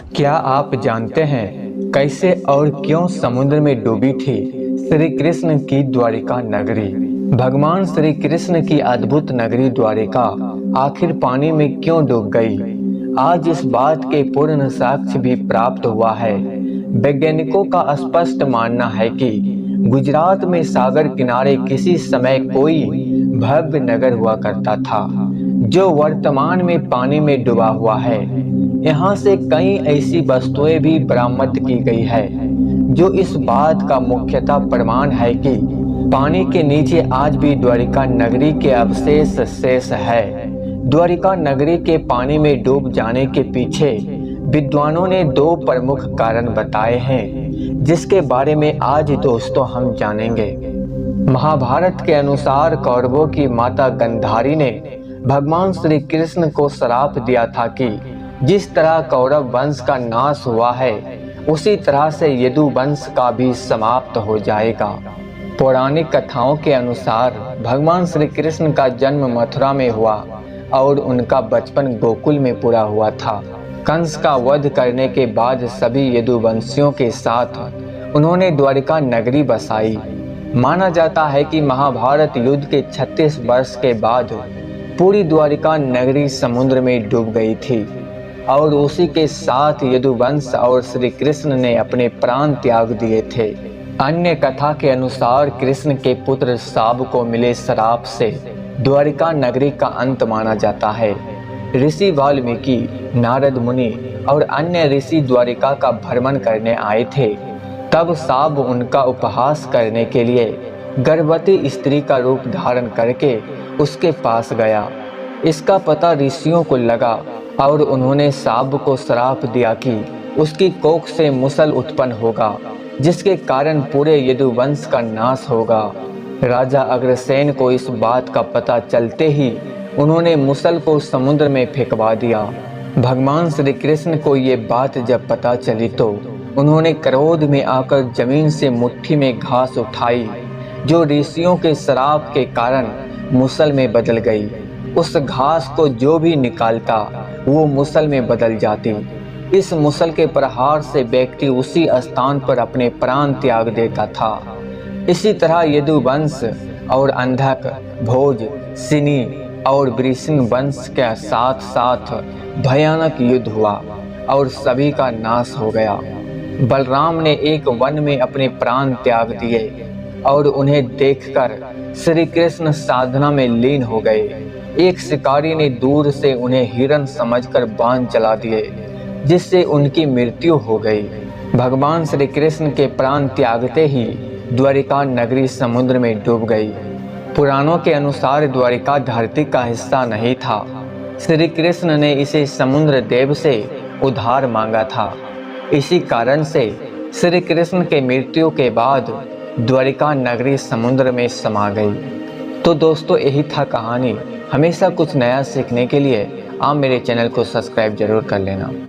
क्या आप जानते हैं कैसे और क्यों समुद्र में डूबी थी श्री कृष्ण की द्वारिका नगरी? भगवान श्री कृष्ण की अद्भुत नगरी द्वारिका आखिर पानी में क्यों डूब गई? आज इस बात के पूर्ण साक्ष्य भी प्राप्त हुआ है। वैज्ञानिकों का स्पष्ट मानना है कि गुजरात में सागर किनारे किसी समय कोई भव्य नगर हुआ करता था, जो वर्तमान में पानी में डूबा हुआ है। यहाँ से कई ऐसी वस्तुएं भी बरामद की गई है, जो इस बात का मुख्यतः प्रमाण है कि पानी के नीचे आज भी द्वारिका नगरी के अवशेष शेष है। द्वारिका नगरी के पानी में डूब जाने के पीछे विद्वानों ने दो प्रमुख कारण बताए हैं, जिसके बारे में आज दोस्तों हम जानेंगे। महाभारत के अनुसार कौरवों की माता गंधारी ने भगवान श्री कृष्ण को श्राप दिया था कि जिस तरह कौरव वंश का नाश हुआ है, उसी तरह से यदु वंश का भी समाप्त हो जाएगा। पौराणिक कथाओं के अनुसार भगवान श्री कृष्ण का जन्म मथुरा में हुआ और उनका बचपन गोकुल में पूरा हुआ था। कंस का वध करने के बाद सभी यदुवंशियों के साथ उन्होंने द्वारिका नगरी बसाई। माना जाता है कि महाभारत युद्ध के 36 वर्ष के बाद पूरी द्वारिका नगरी समुद्र में डूब गई थी और उसी के साथ यदुवंश और श्री कृष्ण ने अपने प्राण त्याग दिए थे। अन्य कथा के अनुसार कृष्ण के पुत्र शाब को मिले श्राप से द्वारिका नगरी का अंत माना जाता है। ऋषि वाल्मीकि, नारद मुनि और अन्य ऋषि द्वारिका का भ्रमण करने आए थे। तब शाब उनका उपहास करने के लिए गर्भवती स्त्री का रूप धारण करके उसके पास गया। इसका पता ऋषियों को लगा और उन्होंने शाब को श्राप दिया कि उसकी कोख से मुसल उत्पन्न होगा, जिसके कारण पूरे यदुवंश का नाश होगा। राजा अग्रसेन को इस बात का पता चलते ही उन्होंने मुसल को समुद्र में फेंकवा दिया। भगवान श्री कृष्ण को ये बात जब पता चली तो उन्होंने क्रोध में आकर जमीन से मुट्ठी में घास उठाई, जो ऋषियों के श्राप के कारण मुसल में बदल गई। उस घास को जो भी निकालता वो मुसल में बदल जाती। इस मुसल के प्रहार से व्यक्ति उसी स्थान पर अपने प्राण त्याग देता था। इसी तरह यदुवंश और अंधक, भोज, सिनी और वृषिण वंश के साथ साथ भयानक युद्ध हुआ और सभी का नाश हो गया। बलराम ने एक वन में अपने प्राण त्याग दिए और उन्हें देखकर श्री कृष्ण साधना में लीन हो गए। एक शिकारी ने दूर से उन्हें हिरण समझकर बाण चला दिए, जिससे उनकी मृत्यु हो गई। भगवान श्री कृष्ण के प्राण त्यागते ही द्वारिका नगरी समुद्र में डूब गई। पुराणों के अनुसार द्वारिका धरती का हिस्सा नहीं था। श्री कृष्ण ने इसे समुद्र देव से उद्धार मांगा था। इसी कारण से श्री कृष्ण के मृत्यु के बाद द्वारिका नगरी समुद्र में समा गई। तो दोस्तों, यही था कहानी। हमेशा कुछ नया सीखने के लिए आप मेरे चैनल को सब्सक्राइब जरूर कर लेना।